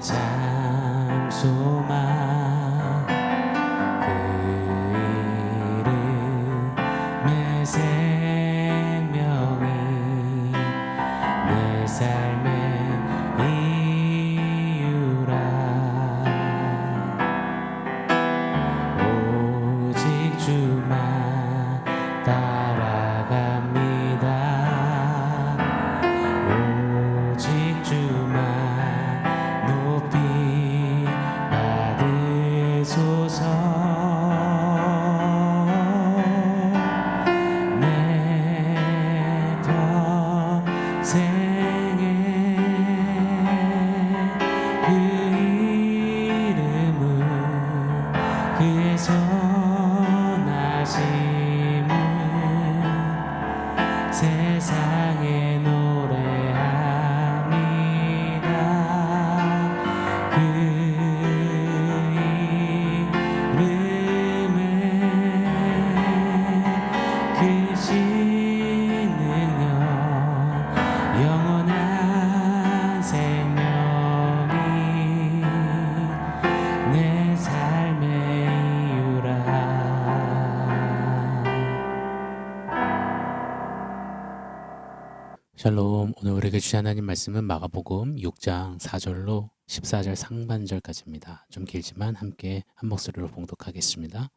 참 소망 그 이름 내 생명이 내 삶의 이유라 오직 주만 따라갑니다 오직 주만 높이 받으소서 내 평생에 그 이름은 그의 선하심은 세상에 노래합니다 그 이름에 크신 능력 영원한 생명이 내 삶의 이유라. 샬롬. 오늘 우리에게 주신 하나님 말씀은 마가복음 6장 4절로 14절 상반절까지입니다. 좀 길지만 함께 한 목소리로 봉독하겠습니다.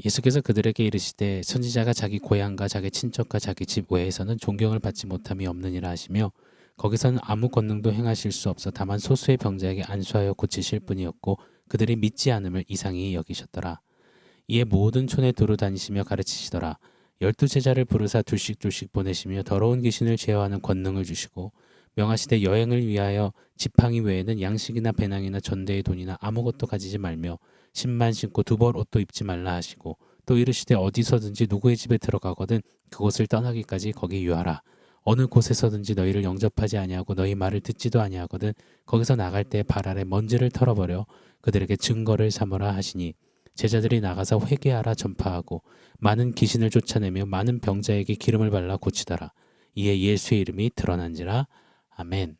예수께서 그들에게 이르시되 선지자가 자기 고향과 자기 친척과 자기 집 외에서는 존경을 받지 못함이 없느니라 하시며 거기서는 아무 권능도 행하실 수 없어 다만 소수의 병자에게 안수하여 고치실 뿐이었고 그들이 믿지 않음을 이상히 여기셨더라. 이에 모든 촌에 두루 다니시며 가르치시더라. 12제자를 부르사 둘씩 보내시며 더러운 귀신을 제어하는 권능을 주시고 명하시되 여행을 위하여 지팡이 외에는 양식이나 배낭이나 전대의 돈이나 아무것도 가지지 말며 신만 신고 두 벌 옷도 입지 말라 하시고 또 이르시되 어디서든지 누구의 집에 들어가거든 그곳을 떠나기까지 거기 유하라. 어느 곳에서든지 너희를 영접하지 아니하고 너희 말을 듣지도 아니하거든 거기서 나갈 때 발 아래 먼지를 털어버려 그들에게 증거를 삼으라 하시니 제자들이 나가서 회개하라 전파하고 많은 귀신을 쫓아내며 많은 병자에게 기름을 발라 고치더라. 이에 예수의 이름이 드러난지라. 아멘.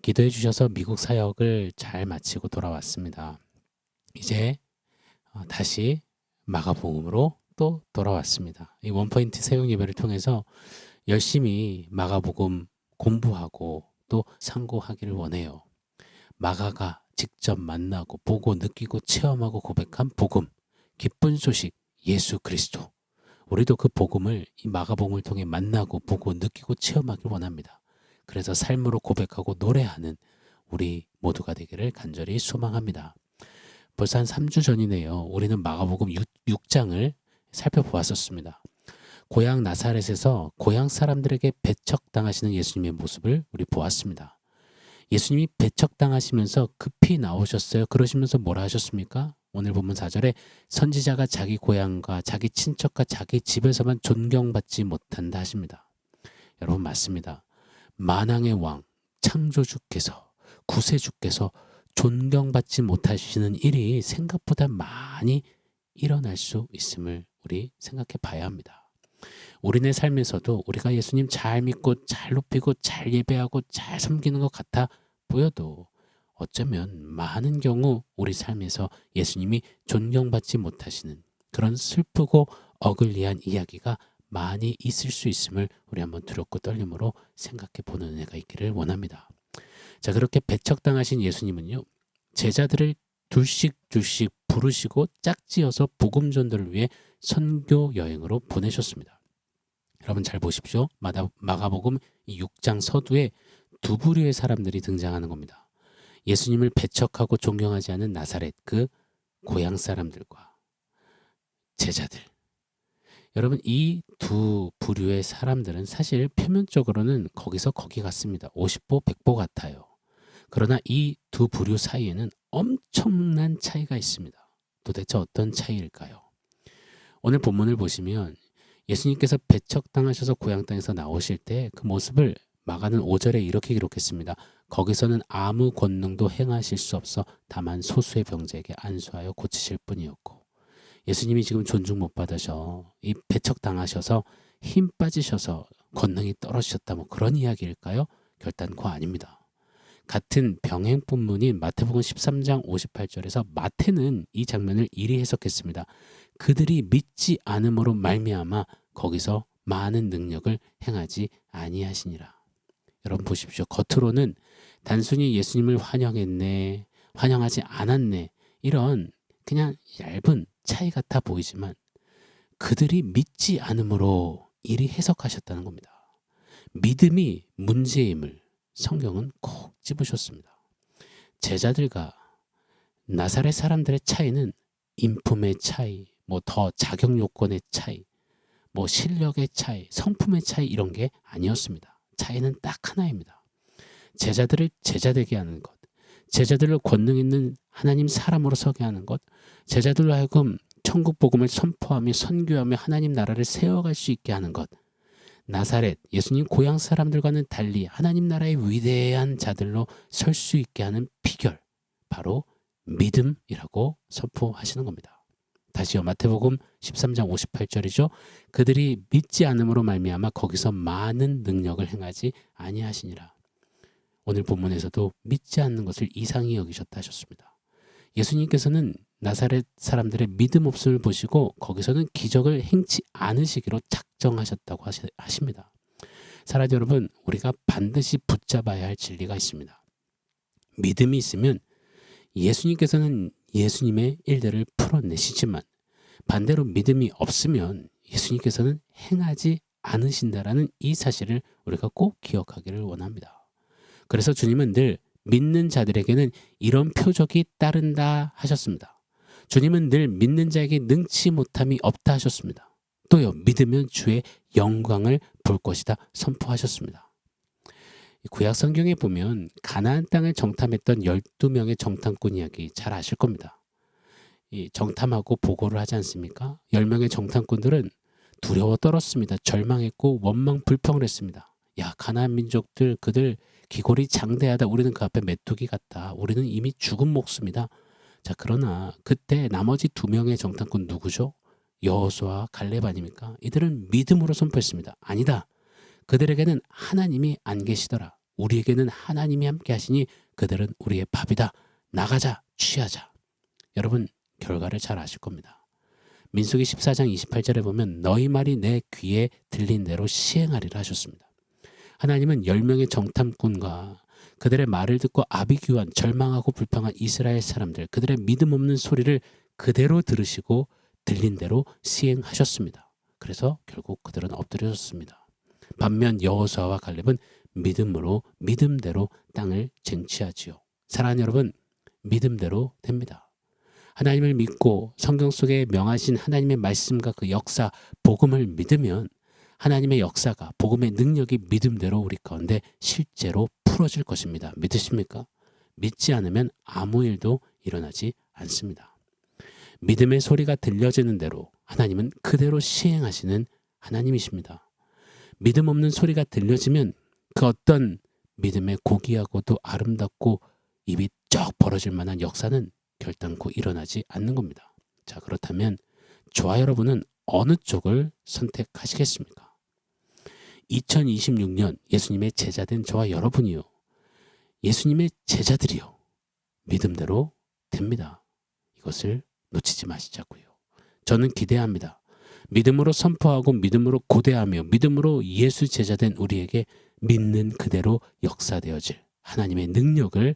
기도해 주셔서 미국 사역을 잘 마치고 돌아왔습니다. 이제 다시 마가복음으로 또 돌아왔습니다. 이 원포인트 세용 예배를 통해서 열심히 마가복음 공부하고 또 상고하기를 원해요. 마가가 직접 만나고 보고 느끼고 체험하고 고백한 복음, 기쁜 소식 예수 그리스도. 우리도 그 복음을 이 마가복음을 통해 만나고 보고 느끼고 체험하길 원합니다. 그래서 삶으로 고백하고 노래하는 우리 모두가 되기를 간절히 소망합니다. 벌써 한 3주 전이네요. 우리는 마가복음 6장을 살펴보았었습니다. 고향 나사렛에서 고향 사람들에게 배척당하시는 예수님의 모습을 우리 보았습니다. 예수님이 배척당하시면서 급히 나오셨어요. 그러시면서 뭐라 하셨습니까? 오늘 본문 4절에 선지자가 자기 고향과 자기 친척과 자기 집에서만 존경받지 못한다 하십니다. 여러분 맞습니다. 만왕의 왕 창조주께서 구세주께서 존경받지 못하시는 일이 생각보다 많이 일어날 수 있음을 우리 생각해 봐야 합니다. 우리네 삶에서도 우리가 예수님 잘 믿고 잘 높이고 잘 예배하고 잘 섬기는 것 같아 보여도 어쩌면 많은 경우 우리 삶에서 예수님이 존경받지 못하시는 그런 슬프고 어글리한 이야기가 많이 있을 수 있음을 우리 한번 두렵고 떨림으로 생각해 보는 은혜가 있기를 원합니다. 자, 그렇게 배척당하신 예수님은요, 제자들을 둘씩 부르시고 짝지어서 복음 전도를 위해 선교 여행으로 보내셨습니다. 여러분 잘 보십시오. 마가복음 6장 서두에 두 부류의 사람들이 등장하는 겁니다. 예수님을 배척하고 존경하지 않은 나사렛 그 고향 사람들과 제자들. 여러분 이 두 부류의 사람들은 사실 표면적으로는 거기서 거기 같습니다. 50보 100보 같아요. 그러나 이 두 부류 사이에는 엄청난 차이가 있습니다. 도대체 어떤 차이일까요? 오늘 본문을 보시면 예수님께서 배척당하셔서 고향 땅에서 나오실 때 그 모습을 마가는 5절에 이렇게 기록했습니다. 거기서는 아무 권능도 행하실 수 없어 다만 소수의 병자에게 안수하여 고치실 뿐이었고, 예수님이 지금 존중 못 받으셔 이 배척당하셔서 힘 빠지셔서 권능이 떨어지셨다 뭐 그런 이야기일까요? 결단코 아닙니다. 같은 병행 본문인 마태복음 13장 58절에서 마태는 이 장면을 이리 해석했습니다. 그들이 믿지 않음으로 말미암아 거기서 많은 능력을 행하지 아니하시니라. 여러분 보십시오. 겉으로는 단순히 예수님을 환영했네, 환영하지 않았네, 이런 그냥 얇은 차이 같아 보이지만 그들이 믿지 않음으로 이리 해석하셨다는 겁니다. 믿음이 문제임을 성경은 콕 집으셨습니다. 제자들과 나사렛 사람들의 차이는 인품의 차이, 뭐 더 자격 요건의 차이, 뭐 실력의 차이, 성품의 차이 이런 게 아니었습니다. 차이는 딱 하나입니다. 제자들을 제자되게 하는 것, 제자들을 권능 있는 하나님 사람으로 서게 하는 것, 제자들로 하여금 천국 복음을 선포하며 선교하며 하나님 나라를 세워갈 수 있게 하는 것, 나사렛 예수님 고향 사람들과는 달리 하나님 나라의 위대한 자들로 설 수 있게 하는 비결, 바로 믿음이라고 선포하시는 겁니다. 다시요, 마태복음 13장 58절이죠. 그들이 믿지 않음으로 말미암아 거기서 많은 능력을 행하지 아니하시니라. 오늘 본문에서도 믿지 않는 것을 이상히 여기셨다 하셨습니다. 예수님께서는 나사렛 사람들의 믿음 없음을 보시고 거기서는 기적을 행치 않으시기로 작정하셨다고 하십니다. 사랑하는 여러분, 우리가 반드시 붙잡아야 할 진리가 있습니다. 믿음이 있으면 예수님께서는 예수님의 일들을 풀어내시지만 반대로 믿음이 없으면 예수님께서는 행하지 않으신다라는 이 사실을 우리가 꼭 기억하기를 원합니다. 그래서 주님은 늘 믿는 자들에게는 이런 표적이 따른다 하셨습니다. 주님은 늘 믿는 자에게 능치 못함이 없다 하셨습니다. 또요, 믿으면 주의 영광을 볼 것이다 선포하셨습니다. 구약 성경에 보면 가나안 땅을 정탐했던 12명의 정탐꾼 이야기 잘 아실 겁니다. 이 정탐하고 보고를 하지 않습니까? 10명의 정탐꾼들은 두려워 떨었습니다. 절망했고 원망 불평을 했습니다. 야, 가나안 민족들 그들 기골이 장대하다. 우리는 그 앞에 메뚜기 같다. 우리는 이미 죽은 목숨이다. 자, 그러나 그때 나머지 2명의 정탐꾼 누구죠? 여호수아와 갈렙 아닙니까? 이들은 믿음으로 선포했습니다. 아니다. 그들에게는 하나님이 안 계시더라. 우리에게는 하나님이 함께 하시니 그들은 우리의 밥이다. 나가자, 취하자. 여러분, 결과를 잘 아실 겁니다. 민수기 14장 28절에 보면 너희 말이 내 귀에 들린 대로 시행하리라 하셨습니다. 하나님은 10명의 정탐꾼과 그들의 말을 듣고 아비규환 절망하고 불평한 이스라엘 사람들, 그들의 믿음 없는 소리를 그대로 들으시고 들린 대로 시행하셨습니다. 그래서 결국 그들은 엎드려졌습니다. 반면 여호수아와 갈렙은 믿음대로 땅을 쟁취하지요. 사랑하는 여러분, 믿음대로 됩니다. 하나님을 믿고 성경 속에 명하신 하나님의 말씀과 그 역사, 복음을 믿으면 하나님의 역사가, 복음의 능력이 믿음대로 우리 가운데 실제로 풀어질 것입니다. 믿으십니까? 믿지 않으면 아무 일도 일어나지 않습니다. 믿음의 소리가 들려지는 대로 하나님은 그대로 시행하시는 하나님이십니다. 믿음 없는 소리가 들려지면 그 어떤 믿음의 고귀하고도 아름답고 입이 쩍 벌어질 만한 역사는 결단코 일어나지 않는 겁니다. 자, 그렇다면 저와 여러분은 어느 쪽을 선택하시겠습니까? 2026년 예수님의 제자된 저와 여러분이요, 예수님의 제자들이요, 믿음대로 됩니다. 이것을 놓치지 마시자고요. 저는 기대합니다. 믿음으로 선포하고 믿음으로 고대하며 믿음으로 예수 제자된 우리에게 믿는 그대로 역사되어질 하나님의 능력을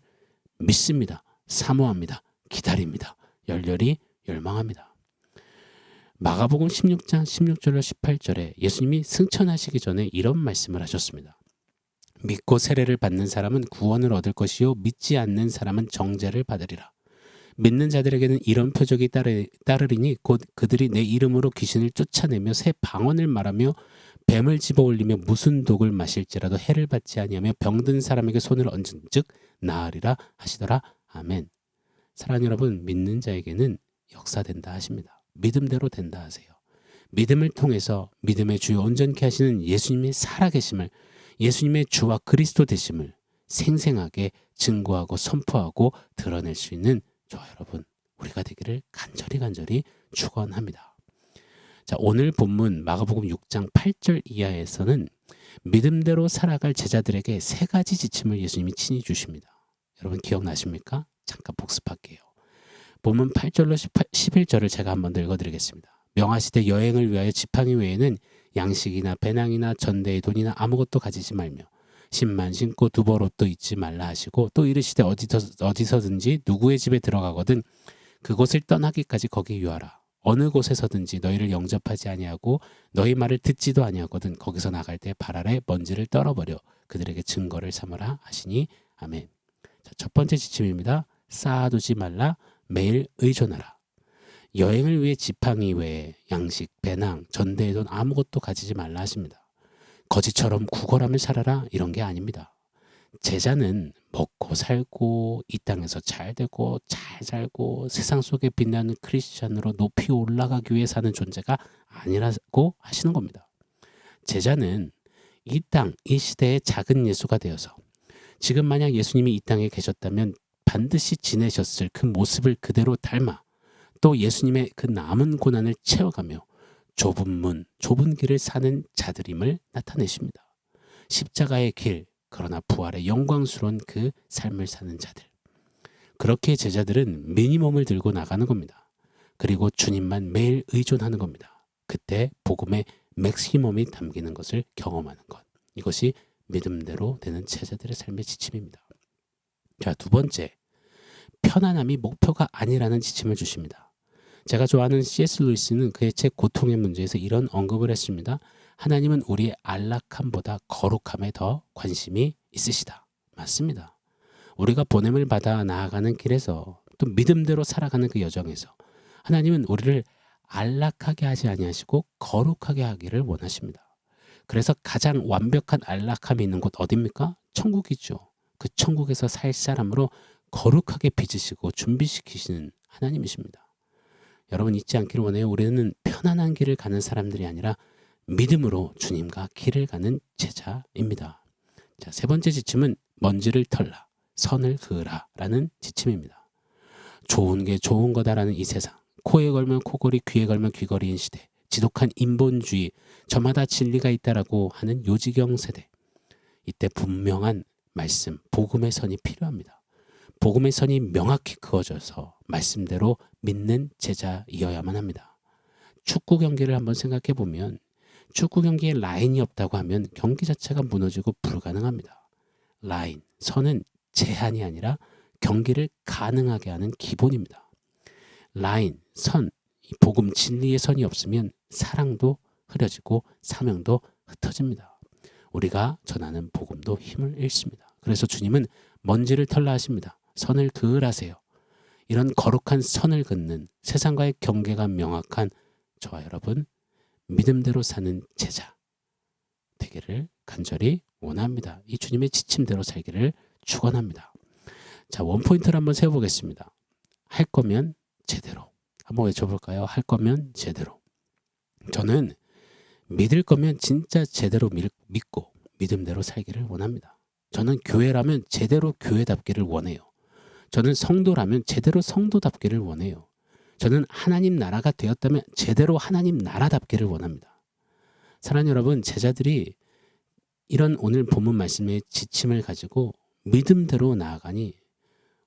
믿습니다. 사모합니다. 기다립니다. 열렬히 열망합니다. 마가복음 16장 16절로 18절에 예수님이 승천하시기 전에 이런 말씀을 하셨습니다. 믿고 세례를 받는 사람은 구원을 얻을 것이요 믿지 않는 사람은 정죄를 받으리라. 믿는 자들에게는 이런 표적이 따르리니 곧 그들이 내 이름으로 귀신을 쫓아내며 새 방언을 말하며 뱀을 집어올리며 무슨 독을 마실지라도 해를 받지 아니하며 병든 사람에게 손을 얹은즉 나으리라 하시더라. 아멘. 사랑하는 여러분, 믿는 자에게는 역사된다 하십니다. 믿음대로 된다 하세요. 믿음을 통해서 믿음의 주요 온전케 하시는 예수님의 살아계심을, 예수님의 주와 그리스도 되심을 생생하게 증거하고 선포하고 드러낼 수 있는 저와 여러분, 우리가 되기를 간절히 축원합니다. 자, 오늘 본문 마가복음 6장 8절 이하에서는 믿음대로 살아갈 제자들에게 3가지 지침을 예수님이 친히 주십니다. 여러분 기억나십니까? 잠깐 복습할게요. 본문 8절로 11절을 제가 한번 더 읽어드리겠습니다. 명하시되 여행을 위하여 지팡이 외에는 양식이나 배낭이나 전대의 돈이나 아무것도 가지지 말며 신만 신고 두벌 옷도 입지 말라 하시고 또 이르시되 어디서든지 누구의 집에 들어가거든 그곳을 떠나기까지 거기 유하라. 어느 곳에서든지 너희를 영접하지 아니하고 너희 말을 듣지도 아니하거든 거기서 나갈 때 발 아래 먼지를 떨어버려 그들에게 증거를 삼으라 하시니 아멘. 자, 첫 번째 지침입니다. 쌓아두지 말라. 매일 의존하라. 여행을 위해 지팡이 외에 양식, 배낭, 전대의 돈 아무것도 가지지 말라 하십니다. 거지처럼 구걸하며 살아라 이런 게 아닙니다. 제자는 먹고 살고 이 땅에서 잘 되고 잘 살고 세상 속에 빛나는 크리스찬으로 높이 올라가기 위해 사는 존재가 아니라고 하시는 겁니다. 제자는 이 땅, 이 시대의 작은 예수가 되어서 지금 만약 예수님이 이 땅에 계셨다면 반드시 지내셨을 그 모습을 그대로 닮아 또 예수님의 그 남은 고난을 채워가며 좁은 문, 좁은 길을 사는 자들임을 나타내십니다. 십자가의 길, 그러나 부활의 영광스러운 그 삶을 사는 자들. 그렇게 제자들은 미니멈을 들고 나가는 겁니다. 그리고 주님만 매일 의존하는 겁니다. 그때 복음의 맥시멈이 담기는 것을 경험하는 것. 이것이 믿음대로 되는 제자들의 삶의 지침입니다. 자, 두 번째. 편안함이 목표가 아니라는 지침을 주십니다. 제가 좋아하는 C.S. 루이스는 그의 책 고통의 문제에서 이런 언급을 했습니다. 하나님은 우리의 안락함보다 거룩함에 더 관심이 있으시다. 맞습니다. 우리가 보냄을 받아 나아가는 길에서 또 믿음대로 살아가는 그 여정에서 하나님은 우리를 안락하게 하지 아니하시고 거룩하게 하기를 원하십니다. 그래서 가장 완벽한 안락함이 있는 곳 어디입니까? 천국이죠. 그 천국에서 살 사람으로 거룩하게 빚으시고 준비시키시는 하나님이십니다. 여러분 잊지 않기를 원해요. 우리는 편안한 길을 가는 사람들이 아니라 믿음으로 주님과 길을 가는 제자입니다. 자, 세 번째 지침은 먼지를 털라, 선을 그으라 라는 지침입니다. 좋은 게 좋은 거다라는 이 세상, 코에 걸면 코걸이, 귀에 걸면 귀걸이인 시대, 지독한 인본주의, 저마다 진리가 있다라고 하는 요지경 세대. 이때 분명한 말씀, 복음의 선이 필요합니다. 복음의 선이 명확히 그어져서 말씀대로 믿는 제자이어야만 합니다. 축구 경기를 한번 생각해 보면 축구 경기에 라인이 없다고 하면 경기 자체가 무너지고 불가능합니다. 라인, 선은 제한이 아니라 경기를 가능하게 하는 기본입니다. 라인, 선, 이 복음 진리의 선이 없으면 사랑도 흐려지고 사명도 흩어집니다. 우리가 전하는 복음도 힘을 잃습니다. 그래서 주님은 먼지를 털라 하십니다. 선을 그으라세요. 이런 거룩한 선을 긋는 세상과의 경계가 명확한 저와 여러분 믿음대로 사는 제자 되기를 간절히 원합니다. 이 주님의 지침대로 살기를 축원합니다. 자, 원포인트를 한번 세워보겠습니다. 할 거면 제대로. 한번 외쳐볼까요? 할 거면 제대로. 저는 믿을 거면 진짜 제대로 믿고 믿음대로 살기를 원합니다. 저는 교회라면 제대로 교회답기를 원해요. 저는 성도라면 제대로 성도답기를 원해요. 저는 하나님 나라가 되었다면 제대로 하나님 나라답기를 원합니다. 사랑하는 여러분, 제자들이 이런 오늘 본문 말씀의 지침을 가지고 믿음대로 나아가니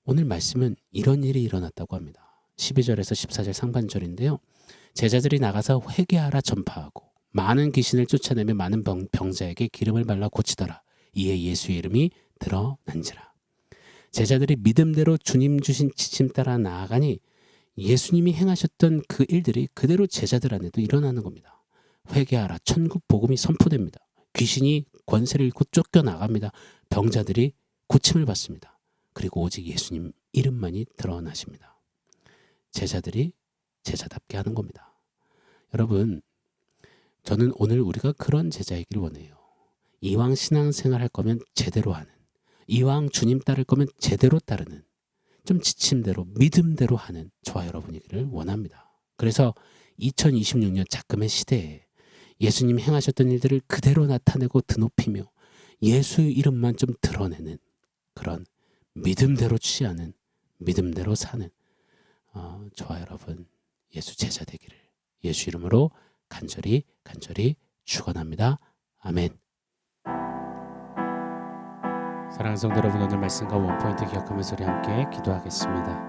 오늘 말씀은 이런 일이 일어났다고 합니다. 12절에서 14절 상반절인데요. 제자들이 나가서 회개하라 전파하고 많은 귀신을 쫓아내며 많은 병자에게 기름을 발라 고치더라. 이에 예수의 이름이 드러난지라. 제자들이 믿음대로 주님 주신 지침 따라 나아가니 예수님이 행하셨던 그 일들이 그대로 제자들 안에도 일어나는 겁니다. 회개하라. 천국 복음이 선포됩니다. 귀신이 권세를 잃고 쫓겨나갑니다. 병자들이 고침을 받습니다. 그리고 오직 예수님 이름만이 드러나십니다. 제자들이 제자답게 하는 겁니다. 여러분, 저는 오늘 우리가 그런 제자이길 원해요. 이왕 신앙생활 할 거면 제대로 하는, 이왕 주님 따를 거면 제대로 따르는, 좀 지침대로 믿음대로 하는 저와 여러분이기를 원합니다. 그래서 2026년 작금의 시대에 예수님 행하셨던 일들을 그대로 나타내고 드높이며 예수 이름만 좀 드러내는 그런 믿음대로 취하는, 믿음대로 사는 저와 여러분 예수 제자 되기를 예수 이름으로 간절히 축원합니다. 아멘. 사랑하는 성도 여러분, 오늘 말씀과 원포인트 기억하면서 우리 함께 기도하겠습니다.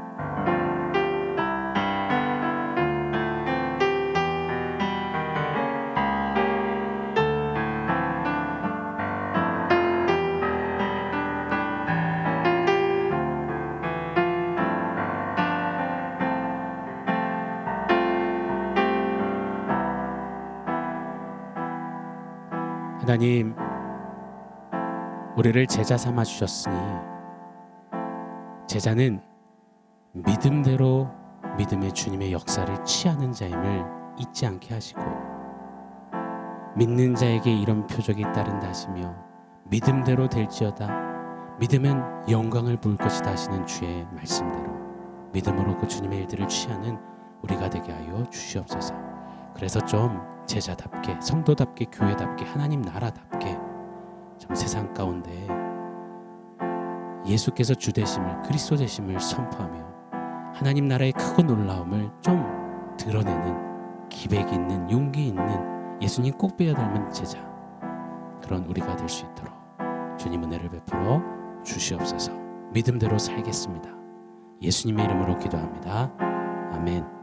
하나님, 우리를 제자 삼아 주셨으니 제자는 믿음대로 믿음의 주님의 역사를 취하는 자임을 잊지 않게 하시고, 믿는 자에게 이런 표적이 따른다 하시며 믿음대로 될지어다 믿음은 영광을 볼 것이다 하시는 주의 말씀대로 믿음으로 그 주님의 일들을 취하는 우리가 되게 하여 주시옵소서. 그래서 좀 제자답게, 성도답게, 교회답게, 하나님 나라답게 좀 세상 가운데 예수께서 주 되심을, 그리스도 되심을 선포하며 하나님 나라의 크고 놀라움을 좀 드러내는 기백 있는, 용기 있는, 예수님 꼭 빼어 닮은 제자, 그런 우리가 될 수 있도록 주님 은혜를 베풀어 주시옵소서. 믿음대로 살겠습니다. 예수님의 이름으로 기도합니다. 아멘.